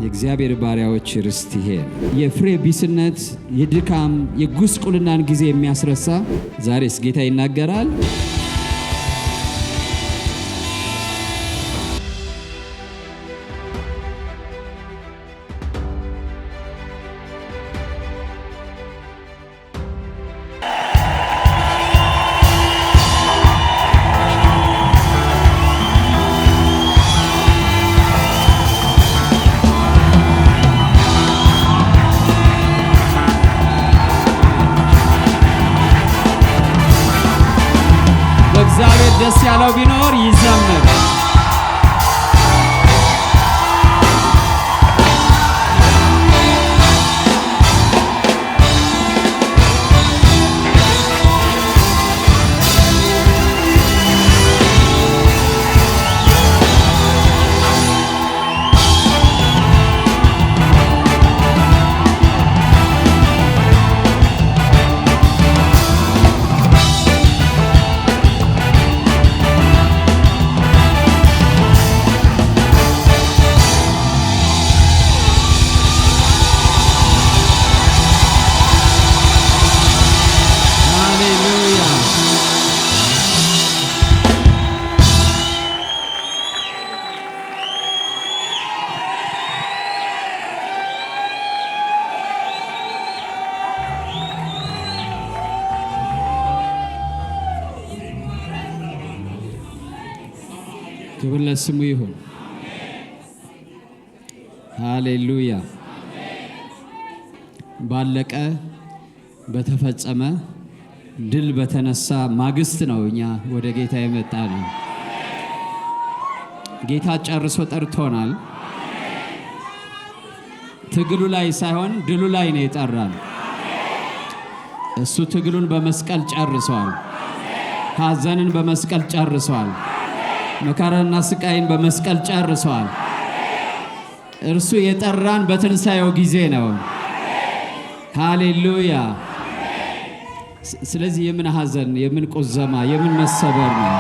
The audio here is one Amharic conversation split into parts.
የእግዚአብሔር ባሪያዎች ርስት ይሄ የፍሬ ቢስነት የድካም የጉስቁልናን ጊዜ የሚያስረሳ ዛሬስ ጌታ ይናገራል። እግዚአብሔር ደስ ያለው ቢኖር ይዘምር። ክብር ለስሙ ይሁን። ሃሌሉያ። ባለቀ በተፈጸመ ድል በተነሳ ማግስት ነው እኛ ወደ ጌታ የመጣ ነው። ጌታ ጨርሶ ጠርቶናል። ትግሉ ላይ ሳይሆን ድሉ ላይ ነው የጠራን። እሱ ትግሉን በመስቀል ጨርሷል። ሐዘንን በመስቀል ጨርሷል። መከራና ስቃይን በመስቀል ጨርሷል። እርሱ የጠራን በትንሳኤው ጊዜ ነው። ሃሌሉያ። ስለዚህ የምን ሐዘን የምን ቁዘማ የምን መሰበር ነው?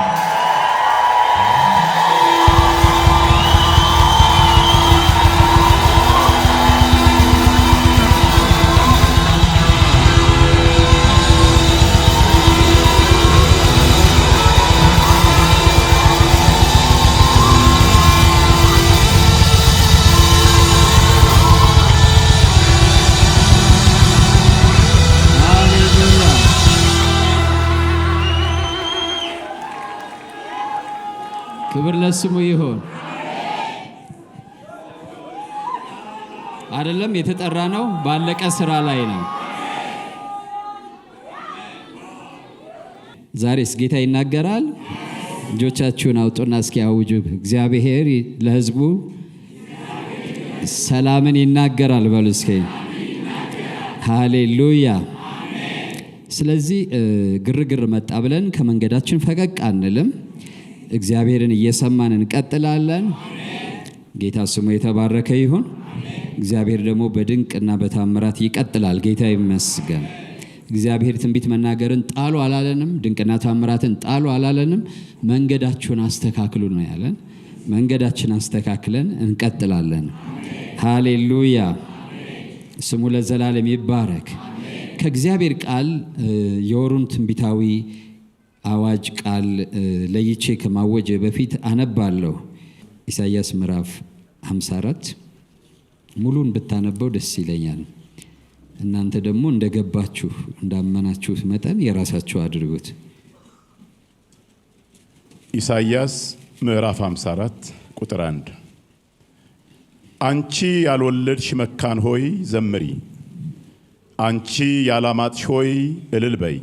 ክብር ለስሙ ይሁን። አይደለም የተጠራ ነው ባለቀ ስራ ላይ ነው። ዛሬስ ጌታ ይናገራል። እጆቻችሁን አውጡና እስኪ አውጁ። እግዚአብሔር ለሕዝቡ ሰላምን ይናገራል በሉ እስኪ። ሃሌሉያ። ስለዚህ ግርግር መጣ ብለን ከመንገዳችን ፈቀቅ አንልም። እግዚአብሔርን እየሰማን እንቀጥላለን። ጌታ ስሙ የተባረከ ይሁን። እግዚአብሔር ደግሞ በድንቅና በታምራት ይቀጥላል። ጌታ ይመስገን። እግዚአብሔር ትንቢት መናገርን ጣሉ አላለንም። ድንቅና ታምራትን ጣሉ አላለንም። መንገዳችሁን አስተካክሉ ነው ያለን። መንገዳችን አስተካክለን እንቀጥላለን። ሃሌሉያ። ስሙ ለዘላለም ይባረክ። ከእግዚአብሔር ቃል የወሩን ትንቢታዊ አዋጅ ቃል ለይቼ ከማወጀ በፊት አነባለሁ። ኢሳይያስ ምዕራፍ 54 ሙሉን ብታነበው ደስ ይለኛል። እናንተ ደግሞ እንደገባችሁ እንዳመናችሁት መጠን የራሳችሁ አድርጉት። ኢሳይያስ ምዕራፍ 54 ቁጥር 1 አንቺ ያልወለድሽ መካን ሆይ ዘምሪ፣ አንቺ ያላማጥሽ ሆይ እልል በይ፣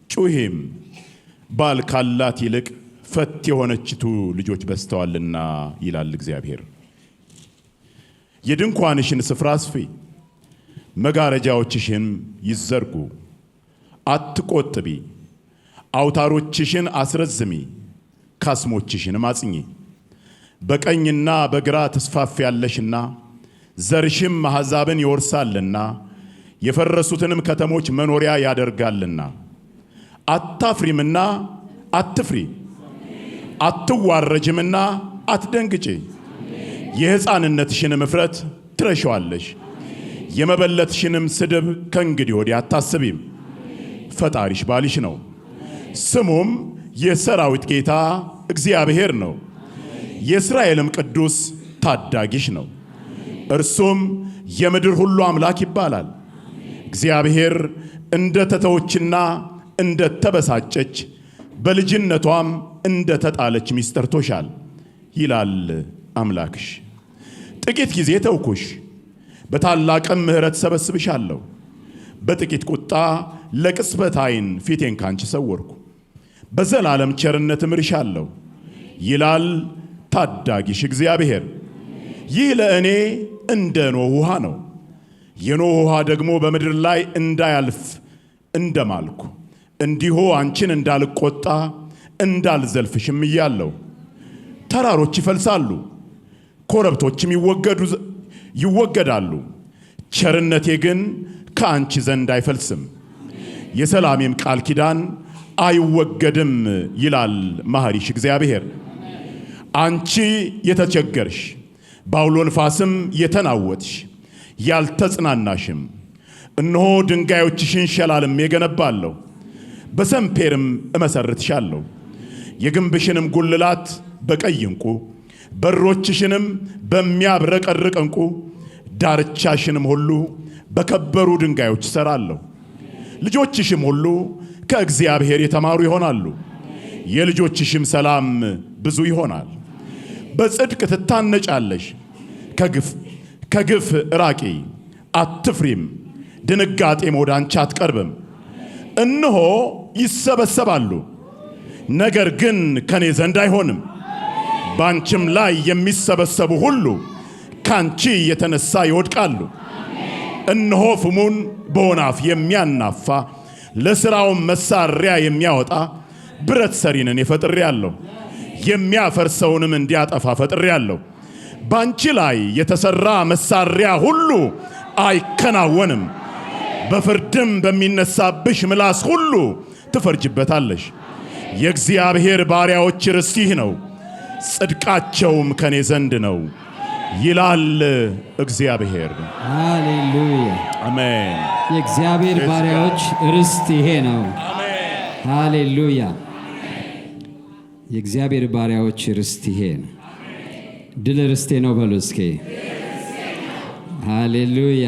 ጩኺም ባል ካላት ይልቅ ፈት የሆነችቱ ልጆች በስተዋልና ይላል እግዚአብሔር። የድንኳንሽን ስፍራ አስፊ፣ መጋረጃዎችሽን ይዘርጉ፣ አትቆጥቢ፣ አውታሮችሽን አስረዝሚ፣ ካስሞችሽንም አጽኚ። በቀኝና በግራ ተስፋፊያለሽና ዘርሽም አሕዛብን ይወርሳልና የፈረሱትንም ከተሞች መኖሪያ ያደርጋልና። አታፍሪምና አትፍሪ፣ አትዋረጅምና አትደንግጪ። የሕፃንነትሽን ምፍረት ትረሺዋለሽ። የመበለትሽንም ስድብ ከእንግዲህ ወዲህ አታስቢም። ፈጣሪሽ ባልሽ ነው፣ ስሙም የሰራዊት ጌታ እግዚአብሔር ነው። የእስራኤልም ቅዱስ ታዳጊሽ ነው። እርሱም የምድር ሁሉ አምላክ ይባላል። እግዚአብሔር እንደ ተተወችና እንደ ተበሳጨች በልጅነቷም እንደ ተጣለች ሚስት ጠርቶሻል ይላል አምላክሽ። ጥቂት ጊዜ ተውኩሽ፣ በታላቅም ምሕረት ሰበስብሻለሁ። በጥቂት ቁጣ ለቅጽበት ዓይን ፊቴን ካንቺ ሰወርኩ። በዘላለም ቸርነት እምርሻለሁ ይላል ታዳጊሽ እግዚአብሔር። ይህ ለእኔ እንደ ኖህ ውሃ ነው። የኖህ ውሃ ደግሞ በምድር ላይ እንዳያልፍ እንደማልኩ እንዲሁ አንቺን እንዳልቆጣ እንዳልዘልፍሽም እያለሁ። ተራሮች ይፈልሳሉ፣ ኮረብቶችም ይወገዳሉ፣ ቸርነቴ ግን ከአንቺ ዘንድ አይፈልስም፣ የሰላሜም ቃል ኪዳን አይወገድም ይላል መሐሪሽ እግዚአብሔር። አንቺ የተቸገርሽ በአውሎ ንፋስም የተናወጥሽ ያልተጽናናሽም፣ እነሆ ድንጋዮችሽን ሸላልሜ እገነባለሁ፣ በሰንፔርም እመሰርትሻለሁ። የግንብሽንም ጉልላት በቀይ ዕንቁ፣ በሮችሽንም በሚያብረቀርቅ ዕንቁ፣ ዳርቻሽንም ሁሉ በከበሩ ድንጋዮች እሠራለሁ። ልጆችሽም ሁሉ ከእግዚአብሔር የተማሩ ይሆናሉ፣ የልጆችሽም ሰላም ብዙ ይሆናል። በጽድቅ ትታነጫለሽ፣ ከግፍ ራቂ፣ አትፍሪም፣ ድንጋጤም ወደ አንቺ አትቀርብም። እነሆ ይሰበሰባሉ፣ ነገር ግን ከኔ ዘንድ አይሆንም። ባንቺም ላይ የሚሰበሰቡ ሁሉ ካንቺ የተነሳ ይወድቃሉ። እነሆ ፍሙን በወናፍ የሚያናፋ ለሥራውም መሳሪያ የሚያወጣ ብረት ሰሪን እኔ ፈጥሬአለሁ፣ የሚያፈርሰውንም እንዲያጠፋ ፈጥሬአለሁ። ባንቺ ላይ የተሰራ መሳሪያ ሁሉ አይከናወንም። በፍርድም በሚነሳብሽ ምላስ ሁሉ ትፈርጅበታለሽ። የእግዚአብሔር ባሪያዎች ርስት ይህ ነው፣ ጽድቃቸውም ከኔ ዘንድ ነው ይላል እግዚአብሔር። ሃሌሉያ አሜን። የእግዚአብሔር ባሪያዎች ርስት ይሄ ነው። ሃሌሉያ። የእግዚአብሔር ባሪያዎች ርስት ይሄ ነው። ድል ርስቴ ነው በሉ እስኪ። ሃሌሉያ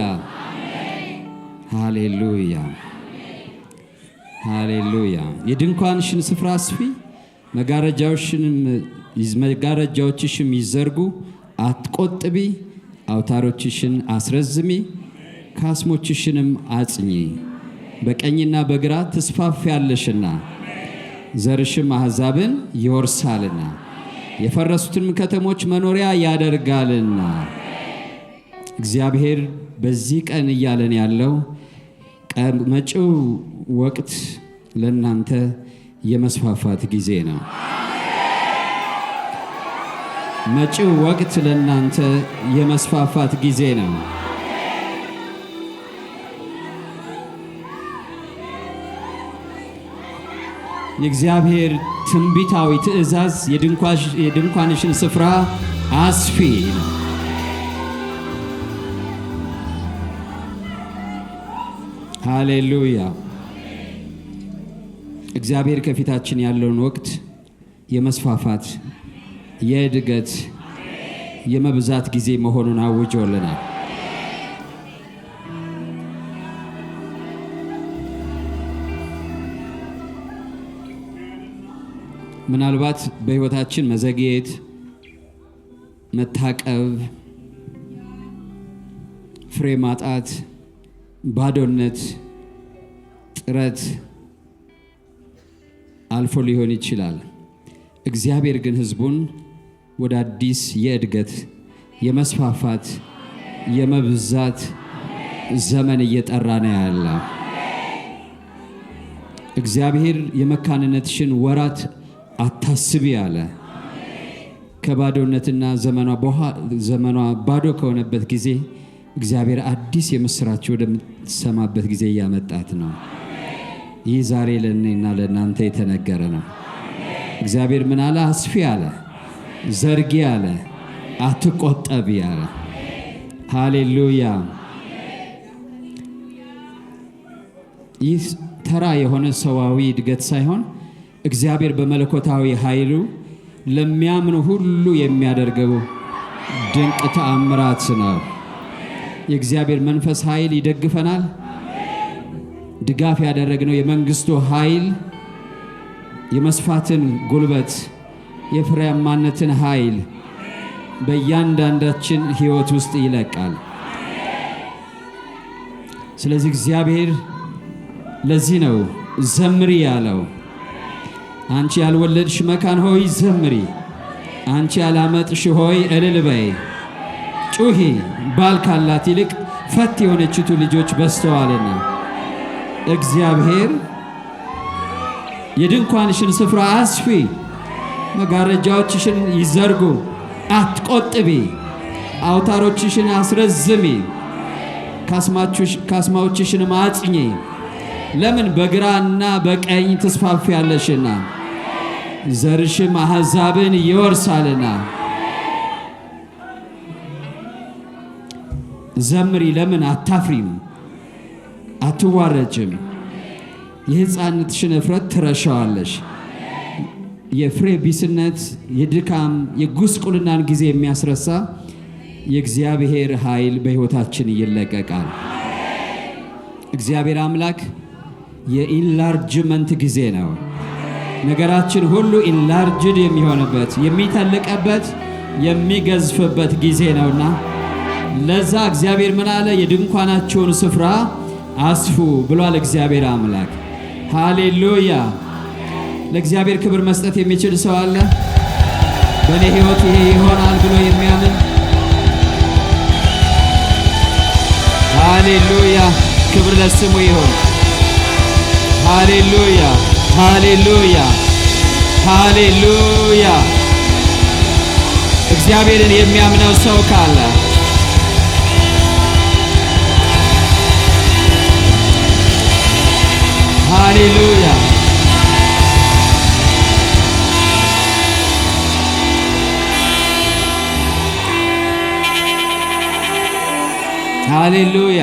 ሃሌሉያ ሃሌሉያ። የድንኳንሽን ስፍራ አስፊ፣ መጋረጃዎችሽም ይዘርጉ፣ አትቆጥቢ፣ አውታሮችሽን አስረዝሚ፣ ካስሞችሽንም አጽኚ። በቀኝና በግራ ትስፋፊያለሽና ዘርሽም አሕዛብን ይወርሳልና የፈረሱትን ከተሞች መኖሪያ ያደርጋልና። እግዚአብሔር በዚህ ቀን እያለን ያለው መጪው ወቅት ለእናንተ የመስፋፋት ጊዜ ነው። መጪው ወቅት ለእናንተ የመስፋፋት ጊዜ ነው። የእግዚአብሔር ትንቢታዊ ትእዛዝ የድንኳንሽን ስፍራ አስፊ ነው። ሃሌሉያ። እግዚአብሔር ከፊታችን ያለውን ወቅት የመስፋፋት፣ የእድገት፣ የመብዛት ጊዜ መሆኑን አውጆልናል። ምናልባት በሕይወታችን መዘግየት፣ መታቀብ፣ ፍሬ ማጣት፣ ባዶነት፣ ጥረት አልፎ ሊሆን ይችላል። እግዚአብሔር ግን ሕዝቡን ወደ አዲስ የእድገት፣ የመስፋፋት፣ የመብዛት ዘመን እየጠራ ነው ያለ። እግዚአብሔር የመካንነትሽን ወራት አታስቢ አለ። ከባዶነትና ዘመኗ ባዶ ከሆነበት ጊዜ እግዚአብሔር አዲስ የምስራች ወደምትሰማበት ጊዜ እያመጣት ነው። ይህ ዛሬ ለእኔና ለእናንተ የተነገረ ነው። እግዚአብሔር ምን አለ? አስፊ አለ፣ ዘርጊ አለ፣ አትቆጠብ ያለ። ሃሌሉያ። ይህ ተራ የሆነ ሰዋዊ እድገት ሳይሆን እግዚአብሔር በመለኮታዊ ኃይሉ ለሚያምኑ ሁሉ የሚያደርገው ድንቅ ተአምራት ነው። የእግዚአብሔር መንፈስ ኃይል ይደግፈናል። ድጋፍ ያደረግነው የመንግስቱ ኃይል የመስፋትን ጉልበት የፍሬያማነትን ኃይል በእያንዳንዳችን ሕይወት ውስጥ ይለቃል። ስለዚህ እግዚአብሔር ለዚህ ነው ዘምሪ ያለው። አንቺ ያልወለድሽ መካን ሆይ ዘምሪ፣ አንቺ ያላመጥሽ ሆይ እልል በይ፣ ጩኺ፣ ባል ካላት ይልቅ ፈት የሆነችቱ ልጆች በዝተዋልና። እግዚአብሔር የድንኳንሽን ስፍራ አስፊ፣ መጋረጃዎችሽን ይዘርጉ፣ አትቆጥቢ፣ አውታሮችሽን አስረዝሚ፣ ካስማዎችሽንም አጽኚ። ለምን በግራና በቀኝ ትስፋፊያለሽና ዘርሽም አሕዛብን ይወርሳልና። ዘምሪ። ለምን አታፍሪም? አትዋረጅም። የሕፃንነትሽን እፍረት ትረሻዋለሽ። የፍሬ ቢስነት፣ የድካም፣ የጉስቁልናን ጊዜ የሚያስረሳ የእግዚአብሔር ኃይል በሕይወታችን ይለቀቃል። እግዚአብሔር አምላክ የኢንላርጅመንት ጊዜ ነው። ነገራችን ሁሉ ኢንላርጅድ የሚሆንበት የሚተልቀበት የሚገዝፍበት ጊዜ ነውና ለዛ እግዚአብሔር ምን አለ? የድንኳናቸውን ስፍራ አስፉ ብሏል እግዚአብሔር አምላክ። ሃሌሉያ። ለእግዚአብሔር ክብር መስጠት የሚችል ሰው አለ? በእኔ ሕይወት ይሄ ይሆናል ብሎ የሚያምን? ሃሌሉያ። ክብር ለስሙ ይሁን። ሃሌሉያ፣ ሃሌሉያ፣ ሃሌሉያ። እግዚአብሔርን የሚያምነው ሰው ካለ ሃሌሉያ፣ ሃሌሉያ።